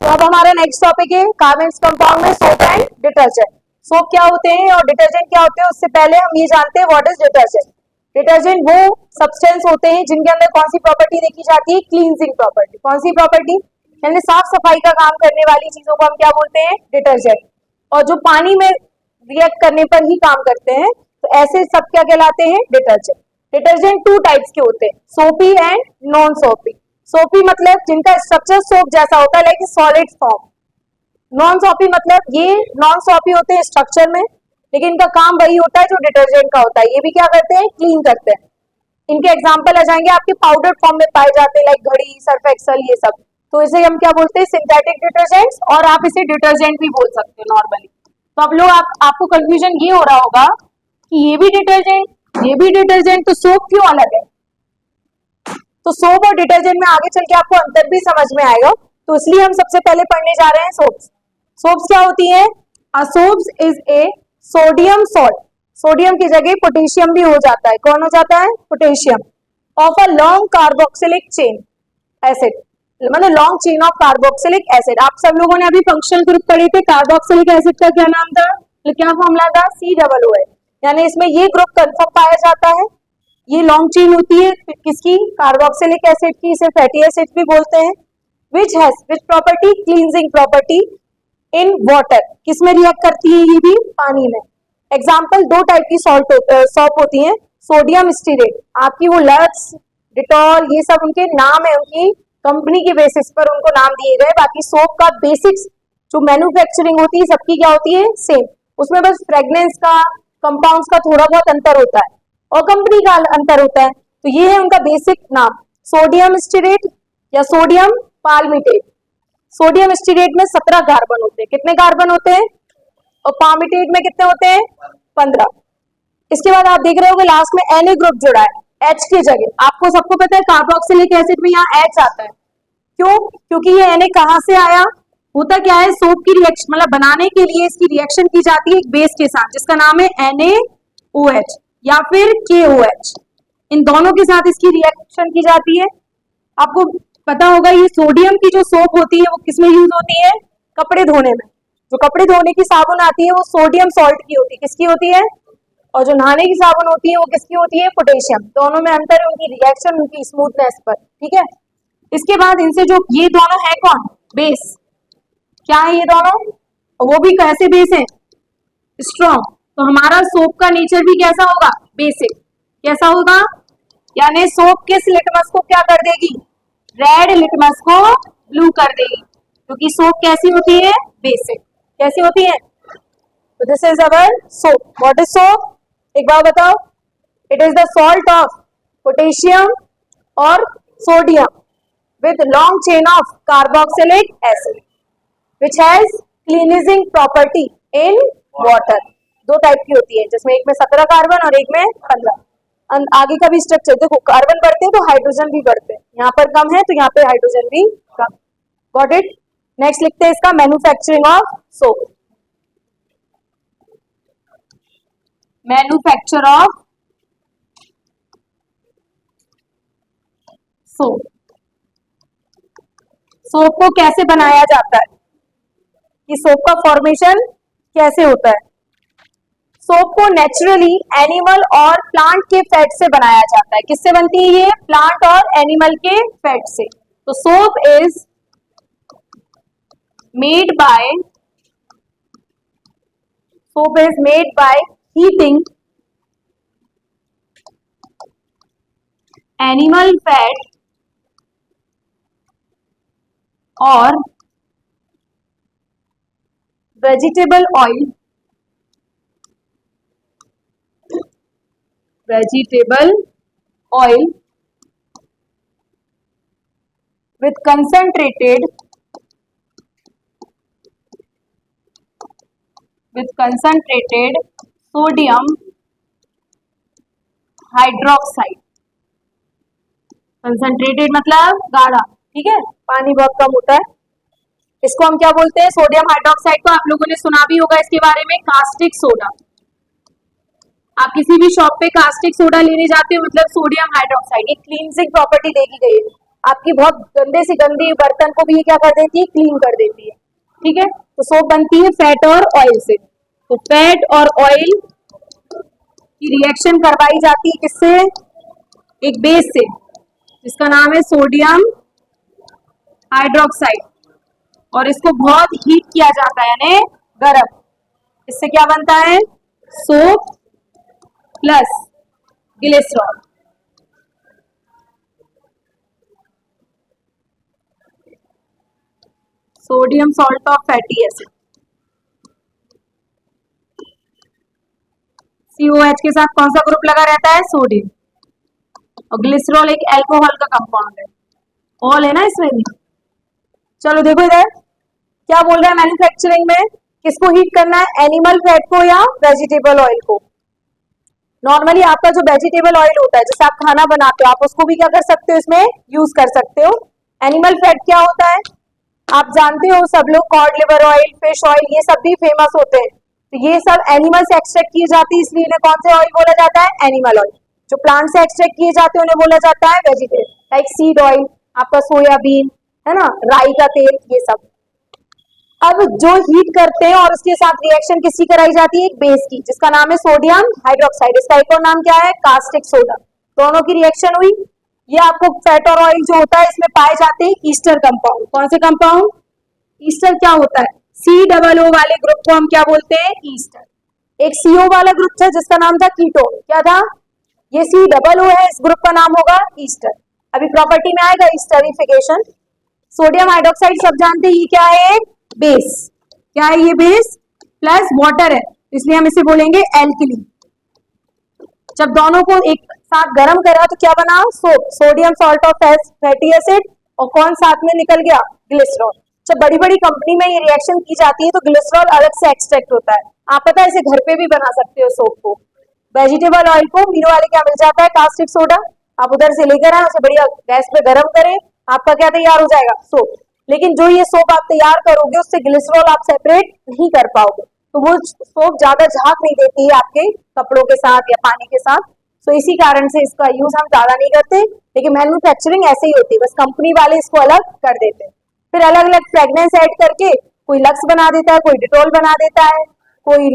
तो अब हमारा नेक्स्ट टॉपिक है कार्बन्स कंपाउंड में सोप एंड डिटर्जेंट। सोप क्या होते हैं और डिटर्जेंट क्या होते हैं, उससे पहले हम ये जानते हैं व्हाट इज डिटर्जेंट। डिटर्जेंट वो सब्सटेंस होते हैं जिनके अंदर कौन सी प्रॉपर्टी देखी जाती है, क्लींजिंग प्रॉपर्टी। कौन सी प्रॉपर्टी, यानी साफ सफाई का काम करने वाली चीजों को हम क्या बोलते हैं, डिटर्जेंट। और जो पानी में रिएक्ट करने पर ही काम करते हैं, तो ऐसे सब क्या कहलाते हैं, डिटर्जेंट। डिटर्जेंट टू टाइप्स के होते हैं, सोपी एंड नॉन सोपी। सोपी मतलब जिनका स्ट्रक्चर सोप जैसा होता है, लाइक सॉलिड फॉर्म। नॉन सोपी मतलब ये नॉन सोपी होते हैं स्ट्रक्चर में, लेकिन इनका काम वही होता है जो डिटर्जेंट का होता है। ये भी क्या करते हैं, क्लीन करते हैं। इनके एग्जांपल आ जाएंगे आपके पाउडर फॉर्म में पाए जाते हैं, लाइक घड़ी, सर्फ एक्सल, ये सब। तो इसे हम क्या बोलते हैं, सिंथेटिक डिटर्जेंट्स, और आप इसे डिटर्जेंट भी बोल सकते हो नॉर्मली। तो अब लोग आपको कंफ्यूजन ये हो रहा होगा कि ये भी डिटर्जेंट, ये भी डिटर्जेंट, तो सोप क्यों अलग है। तो सोप और डिटर्जेंट में आगे चल के आपको अंतर भी समझ में आएगा, तो इसलिए हम सबसे पहले पढ़ने जा रहे हैं सोप्स। सोप्स क्या होती है, soaps is a sodium salt. Sodium की जगह पोटेशियम भी हो जाता है। कौन हो जाता है, potassium. Of a long carboxylic chain acid, मतलब long chain of carboxylic acid. आप सब लोगों ने अभी फंक्शनल ग्रुप पढ़े थे, कार्बोक्सिलिक एसिड का क्या नाम था, क्या फॉर्मूला था, COO। यानी इसमें ये ग्रुप कंफर्म पाया जाता है। ये लॉन्ग चेन होती है किसकी, कार्बोक्सिलिक एसिड की, इसे फैटी एसिड भी बोलते हैं। Which has which property, cleansing property in water. किसमें रिएक्ट करती है, ये भी पानी में। एग्जाम्पल, दो टाइप की सोप होती है, सोडियम स्टीरेट। आपकी वो लक्स, डिटॉल, ये सब उनके नाम है, उनकी कंपनी के बेसिस पर उनको नाम दिए गए। बाकी सोप का बेसिक्स जो मैन्युफैक्चरिंग होती है सबकी क्या होती है, सेम। उसमें बस फ्रेग्रेंस का, कंपाउंड्स का थोड़ा बहुत अंतर होता है और कंपनी का अंतर होता है। तो ये है उनका बेसिक नाम, सोडियम स्टीरेट या सोडियम पाल्मिटेट। सोडियम स्टीरेट में 17 कार्बन होते हैं। कितने कार्बन होते हैं, और पाल्मिटेट में कितने होते हैं, 15। इसके बाद आप देख रहे होगे लास्ट में Na ग्रुप जुड़ा है, H की जगह। आपको सबको पता है कार्बोक्सिलिक एसिड में यहाँ H आता है। क्यों, क्योंकि ये Na कहाँ से आया। होता क्या है, सोप की रिएक्शन मतलब बनाने के लिए इसकी रिएक्शन की जाती है एक बेस के साथ, जिसका नाम है NaOH या फिर KOH। इन दोनों के साथ इसकी रिएक्शन की जाती है। आपको पता होगा ये सोडियम की जो सोप होती है वो किसमें यूज होती है, कपड़े धोने में। जो कपड़े धोने की साबुन आती है वो सोडियम सॉल्ट की होती है, किसकी होती है, और जो नहाने की साबुन होती है वो किसकी होती है, पोटेशियम। दोनों में अंतर है उनकी रिएक्शन, उनकी स्मूथनेस पर, ठीक है। इसके बाद इनसे जो ये दोनों है कौन, बेस। क्या है ये दोनों, वो भी कैसे बेस है, स्ट्रॉन्ग। तो हमारा सोप का नेचर भी कैसा होगा, बेसिक। कैसा होगा, यानी सोप किस लिटमस को क्या कर देगी, रेड लिटमस को ब्लू कर देगी, क्योंकि सोप कैसी होती है, बेसिक। कैसी होती है, तो this is our soap. What is soap, एक बार बताओ। It is the salt of potassium और sodium with long chain of carboxylic acid which has cleansing property in water। दो टाइप की होती है, जिसमें एक में 17 कार्बन और एक में 15। आगे का भी स्ट्रक्चर देखो, कार्बन बढ़ते हैं तो हाइड्रोजन भी बढ़ते हैं, यहाँ पर कम है तो यहाँ पे हाइड्रोजन भी कम। Got it. नेक्स्ट लिखते हैं इसका manufacturing of soap. Manufacture of soap. Soap को कैसे बनाया जाता है, कि सोप का फॉर्मेशन कैसे होता है। सोप को नेचुरली एनिमल और प्लांट के फैट से बनाया जाता है। किससे बनती है ये, प्लांट और एनिमल के फैट से। तो soap is made by heating animal fat और vegetable oil with concentrated sodium hydroxide। Concentrated मतलब गाढ़ा, ठीक है, पानी बहुत कम होता है। इसको हम क्या बोलते हैं, सोडियम हाइड्रोक्साइड को आप लोगों ने सुना भी होगा इसके बारे में, कास्टिक सोडा। आप किसी भी शॉप पे कास्टिक सोडा लेने जाते हो, मतलब सोडियम हाइड्रोक्साइड, ये क्लींजिंग प्रॉपर्टी देखी गई है। आपकी बहुत गंदे से गंदी बर्तन को भी ये क्या कर देती है, क्लीन कर देती है। ठीक है, तो सोप बनती है फैट और ऑयल से। तो फैट और ऑयल की रिएक्शन करवाई जाती है किससे, एक बेस से जिसका नाम है सोडियम हाइड्रोक्साइड, और इसको बहुत हीट किया जाता है यानी गर्म। इससे क्या बनता है, soap plus glycerol. Sodium salt of fatty acid, COH के साथ कौन सा ग्रुप लगा रहता है, सोडियम। और ग्लिसरॉल एक अल्कोहल का कंपाउंड है, ऑल है ना इसमें भी। चलो देखो इधर क्या बोल रहा है मैन्युफैक्चरिंग में, किसको हीट करना है, एनिमल फैट को या वेजिटेबल ऑयल को। नॉर्मली आपका जो वेजिटेबल ऑयल होता है, जैसे आप खाना बनाते हो, आप उसको भी क्या कर सकते हो, इसमें यूज कर सकते हो। एनिमल फैट क्या होता है, आप जानते हो सब लोग, cod liver oil, fish oil, ये सब भी फेमस होते हैं। तो ये सब एनिमल से एक्सट्रैक्ट किए जाती है, इसलिए इन्हें कौन से ऑयल बोला जाता है, एनिमल ऑयल। जो प्लांट से एक्सट्रैक्ट किए जाते हैं उन्हें बोला जाता है वेजिटेबल, लाइक सीड ऑयल, आपका सोयाबीन है ना, राई का तेल, ये सब। अब जो हीट करते हैं और उसके साथ रिएक्शन किसकी कराई जाती है, एक बेस की, जिसका नाम है सोडियम हाइड्रोक्साइड। इसका एक और नाम क्या है, कास्टिक सोडा। दोनों की रिएक्शन हुई, ये आपको फैट और ऑयल जो होता है इसमें पाए जाते हैं ईस्टर कंपाउंड। कौन से कंपाउंड, ईस्टर क्या होता है, COO वाले ग्रुप को हम क्या बोलते हैं, ईस्टर। एक CO वाला ग्रुप था जिसका नाम था कीटोन, क्या था, ये COO है, इस ग्रुप का नाम होगा ईस्टर। अभी प्रॉपर्टी में आएगा ईस्टरिफिकेशन। सोडियम हाइड्रोक्साइड सब जानते हैं, ये क्या है, बेस। क्या है ये, बेस प्लस वाटर है, इसलिए हम इसे बोलेंगे एल्कली। जब दोनों को एक साथ गर्म करा तो क्या बना, soap, sodium salt of fatty acid, और कौन साथ में निकल गया, ग्लिसरॉल। जब बड़ी बड़ी कंपनी में ये रिएक्शन की जाती है तो ग्लिसरॉल अलग से एक्सट्रैक्ट होता है। आप पता है इसे घर पे भी बना सकते हो सोप को। वेजिटेबल ऑयल को मीनो वाले क्या मिल जाता है, कास्टिक सोडा, आप उधर से लेकर आए, उसे बढ़िया गैस पे गर्म करें, आपका क्या तैयार हो जाएगा, सोप। लेकिन जो ये सोप आप तैयार करोगे उससे ग्लिसरॉल आप सेपरेट नहीं कर पाओगे, तो वो सोप ज्यादा झाग नहीं देती है आपके कपड़ों के साथ या पानी के साथ। तो इसी कारण से इसका यूज हम ज्यादा नहीं करते, लेकिन मैन्युफैक्चरिंग ऐसे ही होती है, बस कंपनी वाले इसको अलग कर देते हैं। फिर अलग अलग फ्रेगनेंस ऐड करके कोई लक्स बना देता है, कोई डिटोल बना देता है, कोई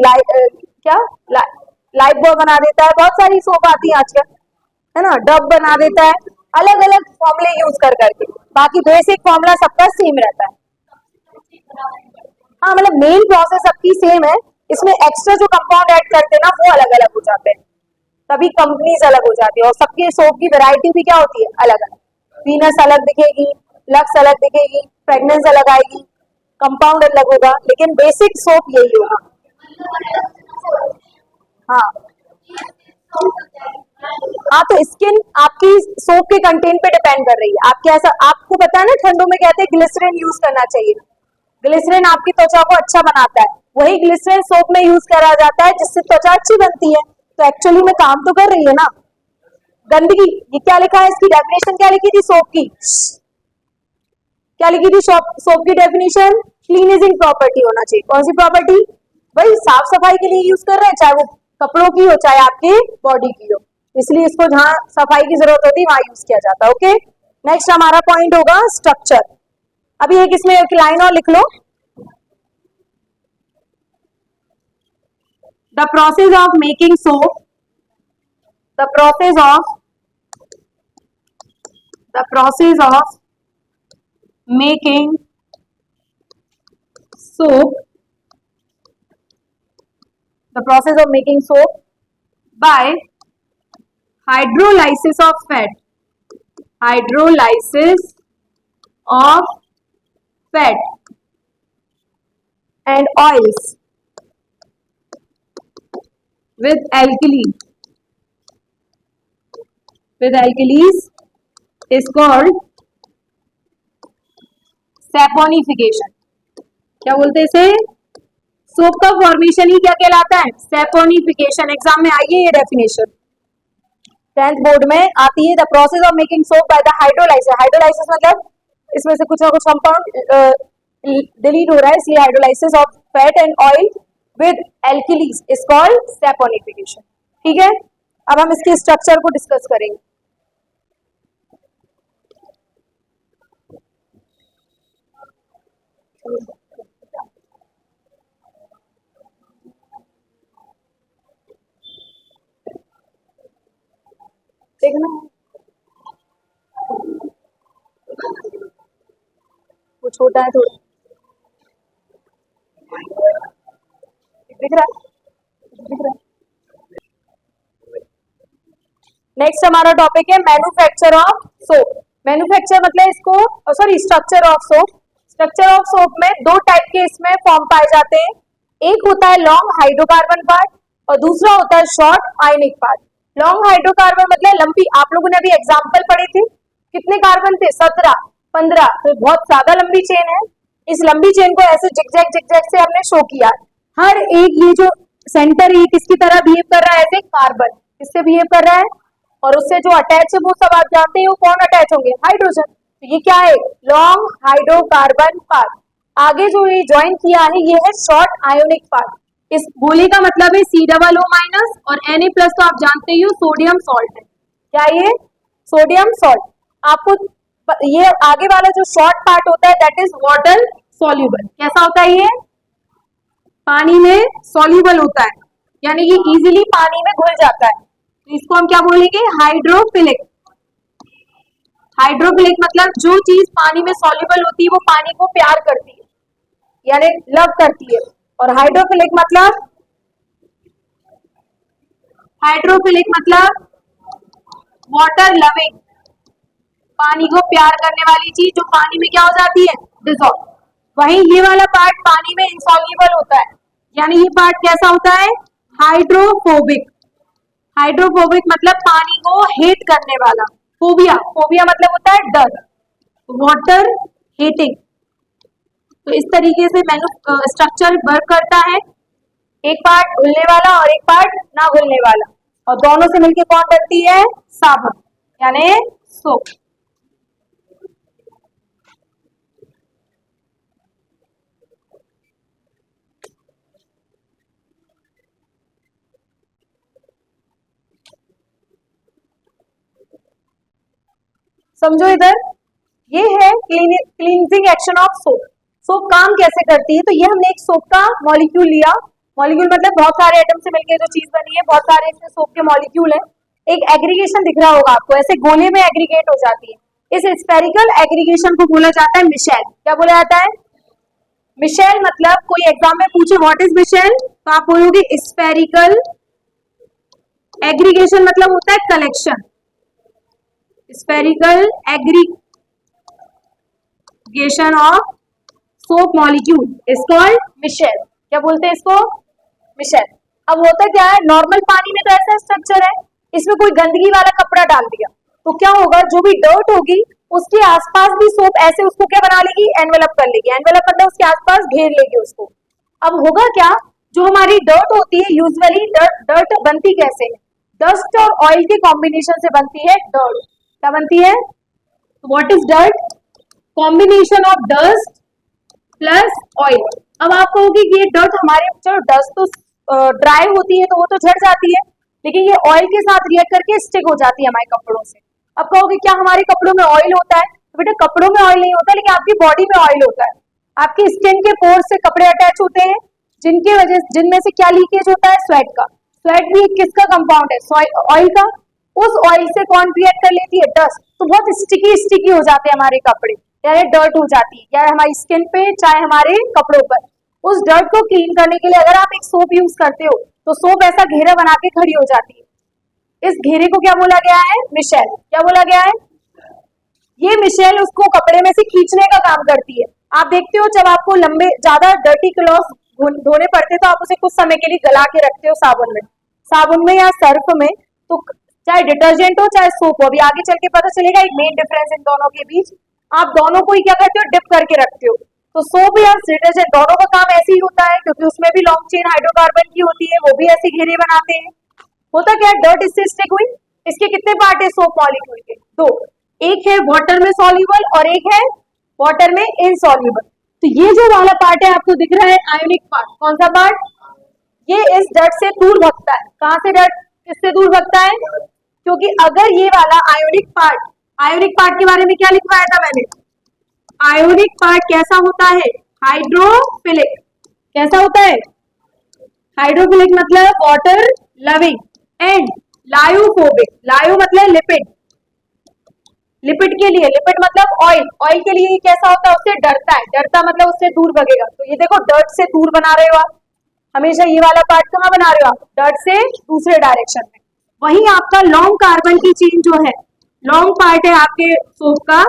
लाइफ बॉय बना देता है, बहुत सारी सोप आती है आजकल, है ना, डब बना देता है, अलग अलग फॉर्मूले यूज कर करके। बाकी बेसिक फॉर्मूला सबका सेम रहता है। हाँ, मतलब मेन प्रोसेस सबकी सेम है, इसमें एक्स्ट्रा जो कंपाउंड ऐड करते हैं ना वो अलग अलग हो जाते हैं, तभी कंपनीज अलग हो जाती है। और सबके सोप की वैरायटी भी क्या होती है, अलग अलग। वीनस अलग दिखेगी, लक्स अलग दिखेगी, फ्रेगनेंस अलग आएगी, कंपाउंड अलग होगा, लेकिन बेसिक सोप यही होगा। हाँ हाँ, तो स्किन आपकी सोप के कंटेंट पे डिपेंड कर रही है। आप कैसा, आपको पता है ना ठंडों में कहते हैं ग्लिसरीन यूज करना चाहिए, ग्लिसरीन आपकी त्वचा को अच्छा बनाता है, वही ग्लिसरीन सोप में यूज करा जाता है जिससे त्वचा अच्छी बनती है। तो एक्चुअली में काम तो कर रही है ना। गंदगी, ये क्या लिखा है, इसकी डेफिनेशन क्या लिखी थी सोप की, क्या लिखी थी सोप की डेफिनेशन, क्लीनिजिंग प्रॉपर्टी होना चाहिए। कौन सी प्रॉपर्टी, भाई साफ सफाई के लिए यूज कर रहे हैं, चाहे वो कपड़ों की हो चाहे आपकी बॉडी की हो, इसलिए इसको जहां सफाई की जरूरत होती है वहां यूज किया जाता है। ओके, नेक्स्ट हमारा पॉइंट होगा स्ट्रक्चर। अभी एक इसमें एक लाइन और लिख लो, the process of making soap, the process of making soap, the process of making soap by hydrolysis of fat, hydrolysis of fat and oils with alkalis is called saponification। क्या बोलते हैं इसे, सोप का formation ही क्या कहलाता है, saponification. Exam में आई है ये डेफिनेशन, 10th बोर्ड में आती है। The process of making soap by the hydrolysis, hydrolysis मतलब इसमें से कुछ ना कुछ कंपाउंड डिलीट हो रहा है, इसलिए hydrolysis of fat and oil with alkalies is called saponification. ठीक है, अब हम इसके स्ट्रक्चर को डिस्कस करेंगे। देखना वो छोटा है थोड़ा, दिख रहा है, दिख रहा है। नेक्स्ट हमारा टॉपिक है मैन्युफैक्चर ऑफ सोप। मैन्युफैक्चर मतलब इसको, sorry, structure of soap. Structure of soap में दो टाइप के इसमें फॉर्म पाए जाते हैं। एक होता है लॉन्ग हाइड्रोकार्बन पार्ट और दूसरा होता है शॉर्ट आयनिक पार्ट। लॉन्ग हाइड्रोकार्बन मतलब लंबी, आप लोगों ने अभी एग्जांपल पढ़े थे, कितने कार्बन थे, 17, 15, तो बहुत ज्यादा लंबी चेन है। इस लंबी चेन को ऐसे जिगजैग से हमने शो किया। हर एक ये जो सेंटर ये किसकी तरह बिहेव कर रहा है, ऐसे कार्बन किससे बिहेव कर रहा है, और उससे जो अटैच है वो सब आप जानते हैं, वो कौन अटैच होंगे, हाइड्रोजन। तो ये क्या है, लॉन्ग हाइड्रोकार्बन पार्ट। आगे जो ये ज्वाइन किया है ये है शॉर्ट आयोनिक पार्ट। इस गोले का मतलब है COO- और Na+ तो आप जानते ही हो सोडियम सॉल्ट है। क्या ये, सोडियम सॉल्ट। आपको ये आगे वाला जो शॉर्ट पार्ट होता है दैट इज वाटर सॉल्युबल। कैसा होता है ये, पानी में सॉल्युबल होता है, यानी ये इजीली पानी में घुल जाता है। तो इसको हम क्या बोलेंगे, हाइड्रोफिलिक। हाइड्रोफिलिक मतलब जो चीज पानी में सॉल्युबल होती है वो पानी को प्यार करती है, यानी लव करती है। और हाइड्रोफिलिक मतलब, हाइड्रोफिलिक मतलब वाटर लविंग, पानी को प्यार करने वाली चीज जो पानी में क्या हो जाती है, डिसॉल्व। वहीं ये वाला पार्ट पानी में इंसॉल्युबल होता है, यानी ये पार्ट कैसा होता है, हाइड्रोफोबिक। हाइड्रोफोबिक मतलब पानी को हेट करने वाला। फोबिया, फोबिया मतलब होता है डर, वाटर हेटिंग। तो इस तरीके से स्ट्रक्चर वर्क करता है, एक पार्ट घुलने वाला और एक पार्ट ना घुलने वाला, और दोनों से मिलकर कौन बनती है, साबुन, यानी सोप। समझो इधर, ये है cleansing action of soap. Soap काम कैसे करती है, तो ये हमने एक सोप का मॉलिक्यूल लिया। मॉलिक्यूल मतलब बहुत सारे एटम से मिलकर जो चीज बनी है, बहुत सारे इसमें सोप के मॉलिक्यूल हैं। एक एग्रीगेशन दिख रहा होगा आपको, ऐसे गोले में एग्रीगेट हो जाती है। इस स्फेरिकल एग्रीगेशन को बोला जाता है मिशेल। क्या बोला जाता है, मिशेल। मतलब कोई एग्जाम में पूछे व्हाट इज मिशेल, तो आप बोलोगे स्फेरिकल एग्रीगेशन मतलब होता है collection. Spherical aggregation of soap molecule is called micelle. क्या बोलते हैं इसको, मिशेल। अब होता क्या है, नॉर्मल पानी में तो ऐसा स्ट्रक्चर है, इसमें कोई गंदगी वाला कपड़ा डाल दिया तो क्या होगा, जो भी डर्ट होगी उसके आसपास भी सोप ऐसे उसको क्या बना लेगी, एनवेलप कर लेगी। एनवेलप मतलब उसके आसपास घेर लेगी उसको। अब होगा क्या, जो हमारी डर्ट होती है, यूजुअली डर्ट बनती कैसे है, डस्ट और ऑयल के कॉम्बिनेशन से बनती है डर्ट। क्या बनती है, what is dirt, combination of dust plus oil. अब आप कहोगे कि ये डर्ट हमारे, चलो डस्ट तो ड्राई होती है तो वो तो झड़ जाती है, लेकिन ये ऑयल के साथ रिएक्ट करके स्टिक हो जाती है हमारे कपड़ों से। अब कहोगे क्या हमारे कपड़ों में ऑयल होता है, तो बेटा कपड़ों में ऑयल नहीं होता, लेकिन आपकी बॉडी में ऑयल होता है। आपकी स्किन के पोर से कपड़े अटैच होते हैं, जिनकी वजह, जिनमें से क्या लीकेज होता है, स्वेट का। स्वेट भी किसका कंपाउंड है, ऑयल का। उस ऑयल से कौन रिएक्ट कर लेती है, डस्ट। तो बहुत स्टिकी हो जाते हैं हमारे कपड़े, यानी डर्ट हो जाती है, या हमारी स्किन पे चाहे हमारे कपड़ों पर। उस डर्ट को क्लीन करने के लिए अगर आप एक सोप यूज करते हो तो सोप ऐसा घेरा बना के खड़ी हो जाती है। इस घेरे को क्या बोला गया है, मिशेल। क्या बोला गया है, ये मिशेल उसको कपड़े में से खींचने का काम करती है। आप देखते हो जब आपको लंबे ज्यादा डर्टी क्लॉथ धोने पड़ते तो आप उसे कुछ समय के लिए गला के रखते हो साबुन में या सर्फ में। तो चाहे डिटर्जेंट हो चाहे सोप हो, अभी आगे चल के पता चलेगा एक मेन डिफरेंस इन दोनों के बीच। आप दोनों को ही क्या करते हो, डिप करके रखते हो। तो सोप या डिटर्जेंट दोनों का काम ऐसे ही होता है, क्योंकि उसमें भी लॉन्ग चेन हाइड्रोकार्बन की होती है, वो भी ऐसे घेरे बनाते हैं। होता क्या है, डर्ट इससे स्टिक हुई। इसके कितने पार्ट है सोप मॉलिक्यूल के, दो। एक है वाटर में सॉल्युबल और एक है वाटर में इनसॉल्युबल। तो ये जो वाला पार्ट है आपको दिख रहा है आयोनिक पार्ट, कौन सा पार्ट, ये इस डर्ट से दूर भगता है। कहां से डर्ट किससे दूर भगता है, क्योंकि अगर ये वाला आयोनिक पार्ट के बारे में क्या लिखवाया था मैंने, आयोनिक पार्ट कैसा होता है, हाइड्रोफिलिक। कैसा होता है, हाइड्रोफिलिक मतलब वाटर लविंग, एंड लायोफोबिक, लायो मतलब लिपिड, लिपिड के लिए, लिपिड मतलब ऑयल, ऑयल के लिए कैसा होता है, उससे डरता है, डरता मतलब उससे दूर भगेगा। तो ये देखो डर्ट से दूर बना रहे हो आप, हमेशा ये वाला पार्ट कहाँ बना रहे हो आप, डर्ट से दूसरे डायरेक्शन में। वहीं आपका लॉन्ग कार्बन की चेन जो है, लॉन्ग पार्ट है आपके सोप का,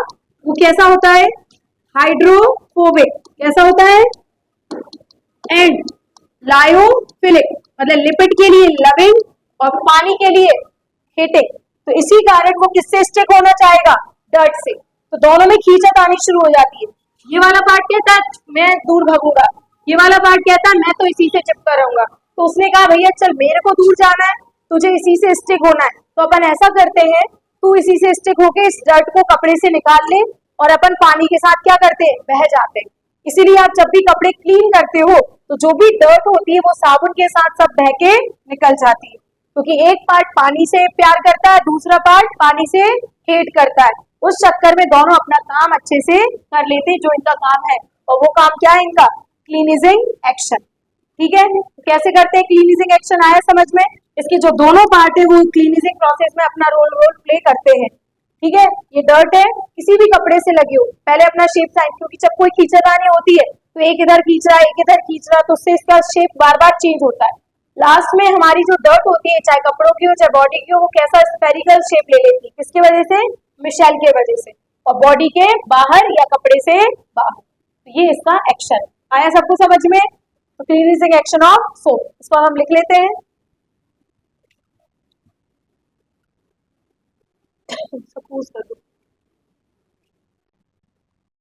वो कैसा होता है, हाइड्रोफोबिक, कैसा होता है, एंड लायोफिलिक मतलब लिपिड के लिए लविंग और पानी के लिए हेटिंग। तो इसी कारण वो किससे स्टिक होना चाहेगा, डर्ट से। तो दोनों में खींचत आनी शुरू हो जाती है। ये वाला पार्ट कहता है मैं दूर भागूंगा, ये वाला पार्ट कहता है मैं तो इसी से चिपका रहूंगा। तो उसने कहा भैया चल मेरे को दूर जाना है, तुझे इसी से स्टिक होना है। तो अपन ऐसा करते हैं, तू इसी से स्टिक होके इस डर्ट को कपड़े से निकाल ले और अपन पानी के साथ क्या करते हैं, बह जाते हैं। इसीलिए आप जब भी कपड़े क्लीन करते हो तो जो भी डर्ट होती है वो साबुन के साथ सब बह के निकल जाती है, क्योंकि एक पार्ट पानी से प्यार करता है, दूसरा पार्ट पानी से हेट करता है। उस चक्कर में दोनों अपना काम अच्छे से कर लेते हैं जो इनका काम है, और वो काम क्या है इनका, क्लीनिजिंग एक्शन। ठीक है, तो कैसे करते हैं क्लीनिजिंग एक्शन, आया समझ में। इसके जो दोनों पार्ट है वो क्लीनिजिंग प्रोसेस में अपना रोल प्ले करते हैं। ठीक है, ये डर्ट है किसी भी कपड़े से लगी हो, पहले अपना शेप साइन, क्योंकि जब कोई खींचातानी होती है तो एक इधर खींच रहा है एक इधर खींच रहा है, तो उससे इसका शेप बार बार चेंज होता है। लास्ट में हमारी जो डर्ट होती है, चाहे कपड़ों की हो चाहे बॉडी की हो, वो कैसा स्फेरिकल शेप ले लेती है, किसकी वजह से, मिशेल के वजह से, और बॉडी के बाहर या कपड़े से बाहर। तो ये इसका एक्शन आया सबको समझ में। तो क्लीनिजिंग एक्शन ऑफ सोप, इसको हम लिख लेते हैं। सपोज कर दो